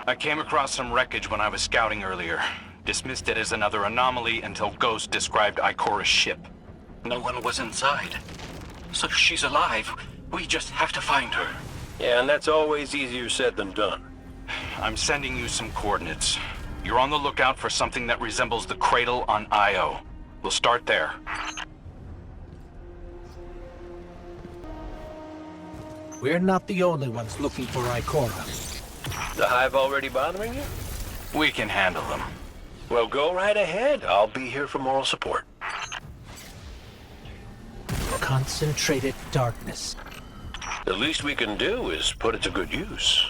I came across some wreckage when I was scouting earlier. Dismissed it as another anomaly until Ghost described Ikora's ship. No one was inside. So she's alive. We just have to find her. Yeah, and that's always easier said than done. I'm sending you some coordinates. You're on the lookout for something that resembles the cradle on Io. We'll start there. We're not the only ones looking for Ikora. The Hive already bothering you? We can handle them. Well, go right ahead. I'll be here for moral support. Concentrated darkness. The least we can do is put it to good use.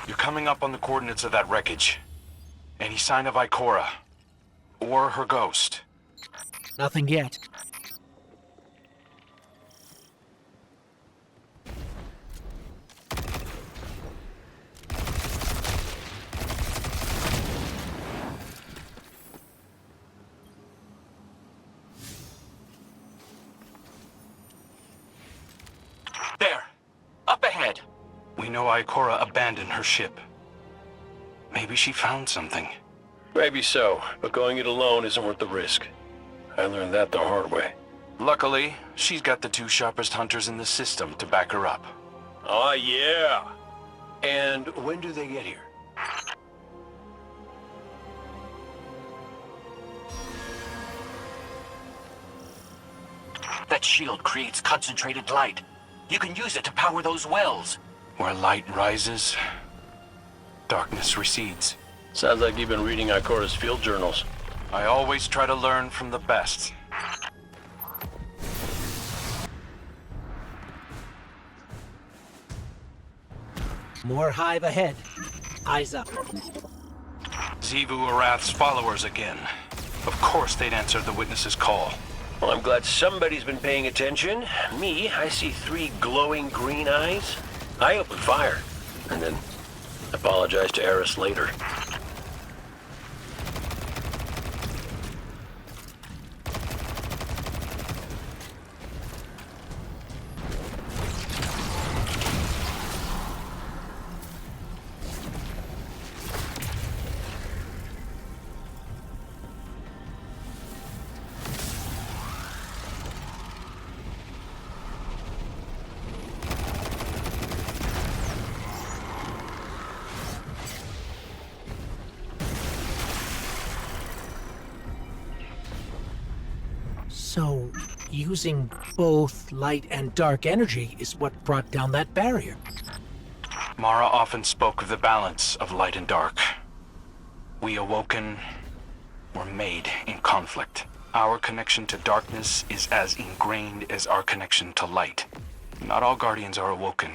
You're coming up on the coordinates of that wreckage. Any sign of Ikora? Or her ghost? Nothing yet. There! Up ahead! We know Ikora abandoned her ship. Maybe she found something. Maybe so, but going it alone isn't worth the risk. I learned that the hard way. Luckily, she's got the two sharpest hunters in the system to back her up. Oh, yeah! And when do they get here? That shield creates concentrated light. You can use it to power those wells. Where light rises, darkness recedes. Sounds like you've been reading Ikora's field journals. I always try to learn from the best. More Hive ahead. Eyes up. Xivu Arath's followers again. Of course they'd answer the witness's call. Well, I'm glad somebody's been paying attention. Me, I see 3 glowing green eyes. I opened fire, and then apologized to Eris later. So, using both light and dark energy is what brought down that barrier. Mara often spoke of the balance of light and dark. We Awoken were made in conflict. Our connection to darkness is as ingrained as our connection to light. Not all Guardians are Awoken,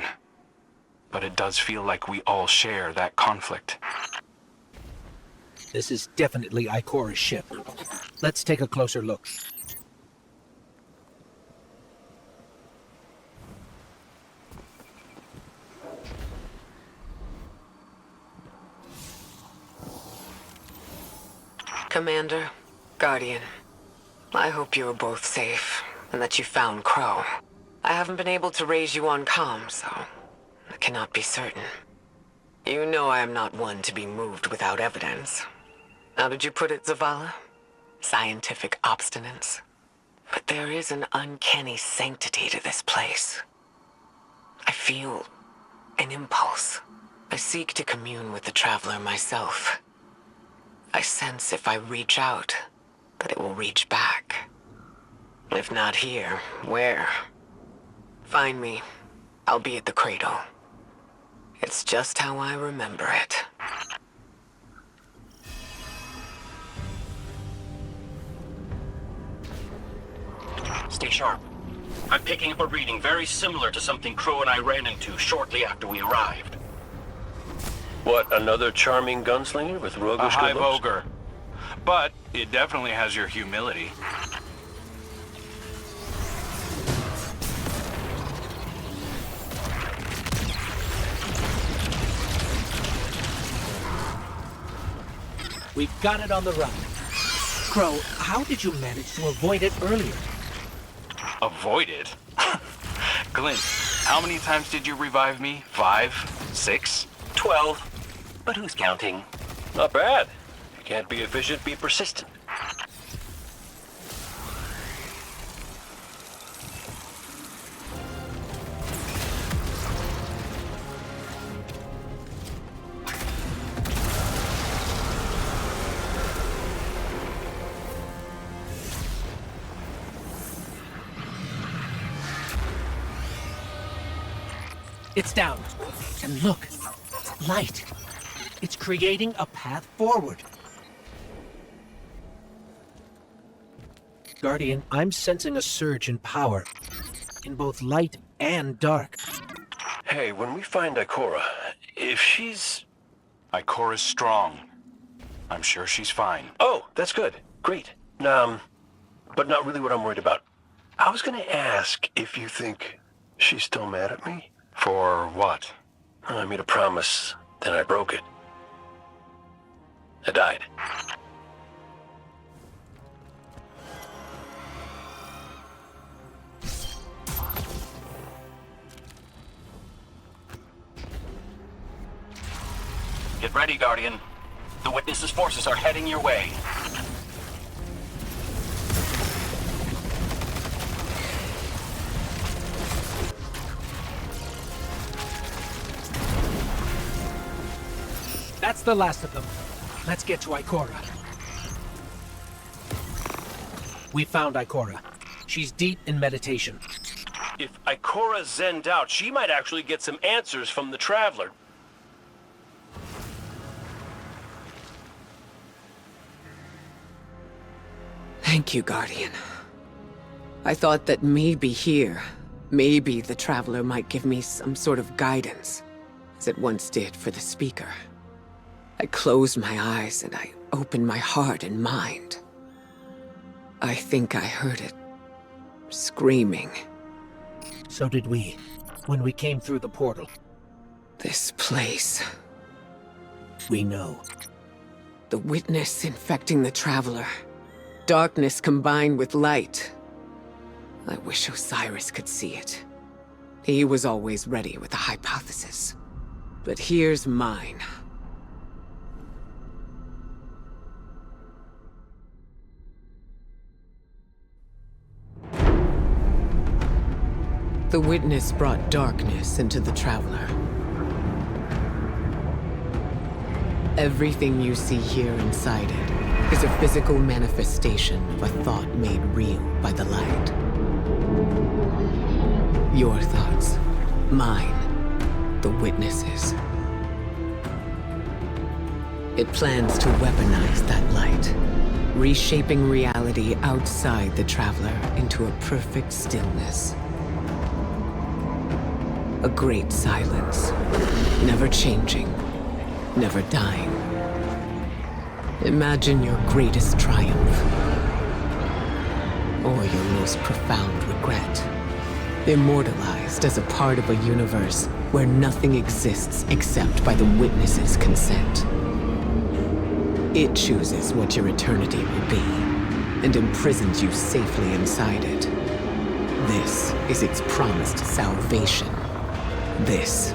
but it does feel like we all share that conflict. This is definitely Ikora's ship. Let's take a closer look. Commander, Guardian, I hope you are both safe, and that you found Crow. I haven't been able to raise you on comm, so I cannot be certain. You know I am not one to be moved without evidence. How did you put it, Zavala? Scientific obstinance. But there is an uncanny sanctity to this place. I feel an impulse. I seek to commune with the Traveler myself. I sense if I reach out, that it will reach back. If not here, where? Find me. I'll be at the cradle. It's just how I remember it. Stay sharp. I'm picking up a reading very similar to something Crow and I ran into shortly after we arrived. What, another charming gunslinger with A roguish Hive good looks? ogre. But it definitely has your humility. We've got it on the run. Crow, how did you manage to avoid it earlier? Avoid it? Glint, how many times did you revive me? 5? 6? 12. But who's counting? Not bad. You can't be efficient, be persistent. It's down. And look, light. It's creating a path forward. Guardian, I'm sensing a surge in power, in both light and dark. Hey, when we find Ikora, if she's... Ikora's strong. I'm sure she's fine. Oh, that's good. Great. But not really what I'm worried about. I was gonna ask if you think she's still mad at me? For what? I made a promise, then I broke it. I died. Get ready, Guardian. The Witness's forces are heading your way. That's the last of them. Let's get to Ikora. We found Ikora. She's deep in meditation. If Ikora zenned out, she might actually get some answers from the Traveler. Thank you, Guardian. I thought that maybe here, maybe the Traveler might give me some sort of guidance, as it once did for the Speaker. I closed my eyes and I opened my heart and mind. I think I heard it screaming. So did we, when we came through the portal. This place. We know. The Witness infecting the Traveler. Darkness combined with light. I wish Osiris could see it. He was always ready with a hypothesis. But here's mine. The Witness brought darkness into the Traveler. Everything you see here inside it is a physical manifestation of a thought made real by the light. Your thoughts, mine, the Witness's. It plans to weaponize that light, reshaping reality outside the Traveler into a perfect stillness. A great silence, never changing, never dying. Imagine your greatest triumph, or your most profound regret. Immortalized as a part of a universe where nothing exists except by the Witness's consent. It chooses what your eternity will be, and imprisons you safely inside it. This is its promised salvation. This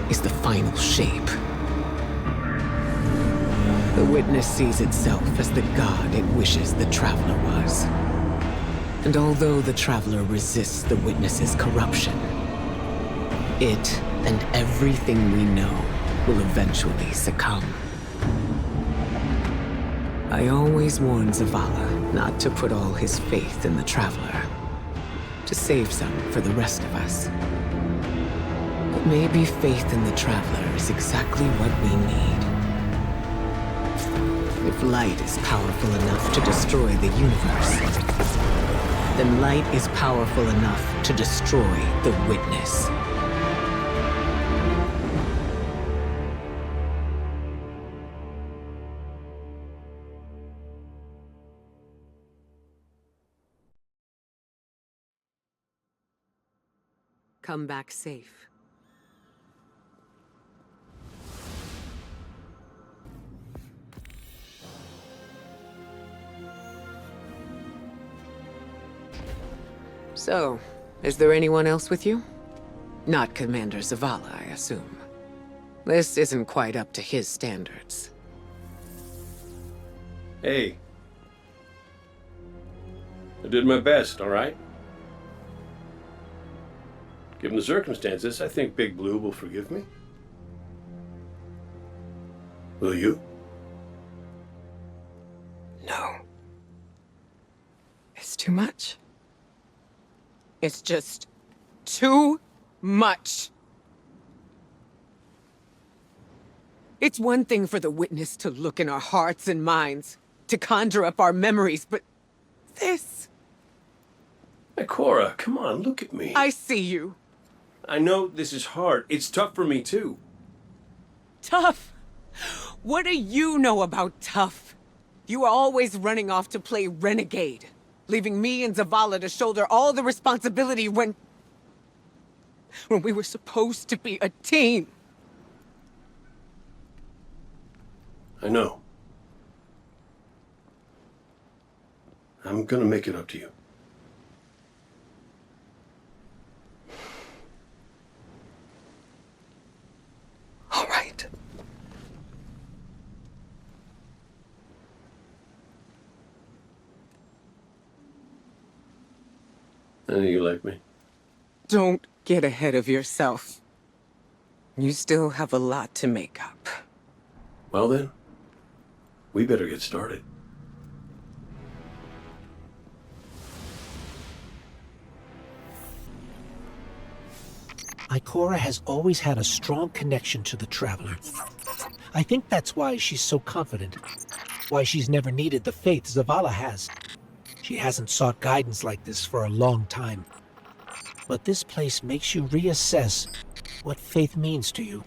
is the final shape. The Witness sees itself as the god it wishes the Traveler was. And although the Traveler resists the Witness's corruption, it and everything we know will eventually succumb. I always warn Zavala not to put all his faith in the Traveler, to save some for the rest of us. But maybe faith in the Traveler is exactly what we need. If light is powerful enough to destroy the universe, then light is powerful enough to destroy the Witness. Come back safe. So, is there anyone else with you? Not Commander Zavala, I assume. This isn't quite up to his standards. Hey. I did my best, all right? Given the circumstances, I think Big Blue will forgive me. Will you? No. It's too much. It's just too much. It's one thing for the witness to look in our hearts and minds, to conjure up our memories, but this... Hey, Cora, come on, look at me. I see you. I know this is hard. It's tough for me, too. Tough? What do you know about tough? You are always running off to play renegade, leaving me and Zavala to shoulder all the responsibility when we were supposed to be a team. I know. I'm gonna make it up to you. All right. I know you like me. Don't get ahead of yourself. You still have a lot to make up. Well then, we better get started. Ikora has always had a strong connection to the Traveler. I think that's why she's so confident. Why she's never needed the faith Zavala has. She hasn't sought guidance like this for a long time. But this place makes you reassess what faith means to you.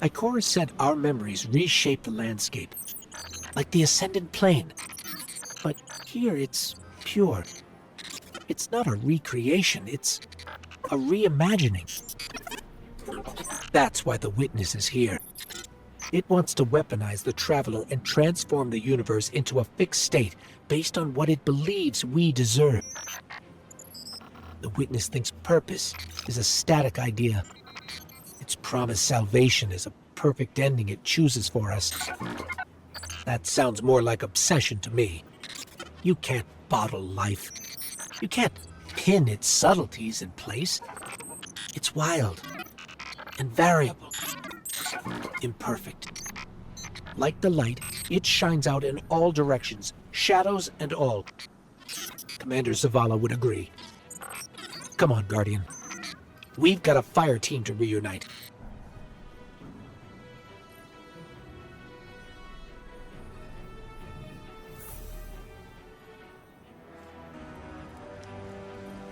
Ikora said our memories reshape the landscape, like the ascendant plane. But here it's pure. It's not a recreation, it's a reimagining. That's why the Witness is here. It wants to weaponize the Traveler and transform the universe into a fixed state based on what it believes we deserve. The Witness thinks purpose is a static idea. Its promised salvation is a perfect ending it chooses for us. That sounds more like obsession to me. You can't bottle life. You can't pin its subtleties in place. It's wild and variable, imperfect. Like the light, it shines out in all directions, shadows and all. Commander Zavala would agree. Come on, Guardian. We've got a fire team to reunite.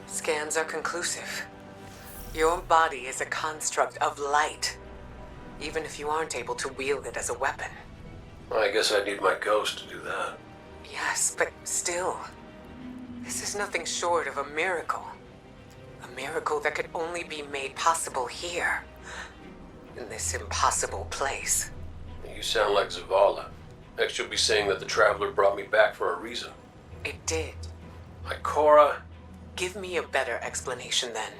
Scans are conclusive. Your body is a construct of light, even if you aren't able to wield it as a weapon. Well, I guess I need my ghost to do that. Yes, but still, this is nothing short of a miracle. A miracle that could only be made possible here, in this impossible place. You sound like Zavala. Next you'll be saying that the Traveler brought me back for a reason. It did. Like Cora, Give me a better explanation then.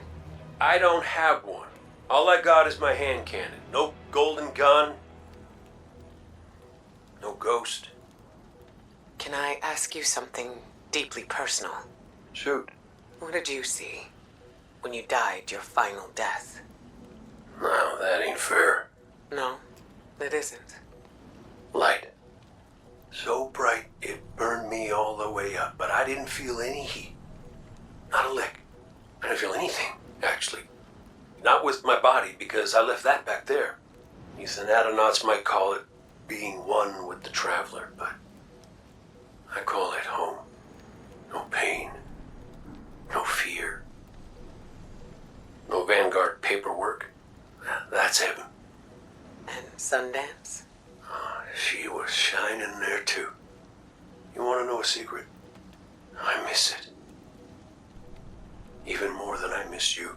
I don't have one. All I got is my hand cannon. No golden gun. No ghost. Can I ask you something deeply personal? Shoot. What did you see when you died your final death? No, that ain't fair. No, it isn't. Light. So bright it burned me all the way up, but I didn't feel any heat. Not a lick. I didn't feel anything, actually. Not with my body, because I left that back there. You Thanatonauts might call it being one with the Traveler, but I call it home. No pain. No fear. No Vanguard paperwork. That's heaven. And Sundance? She was shining there too. You want to know a secret? I miss it. Even more than I miss you.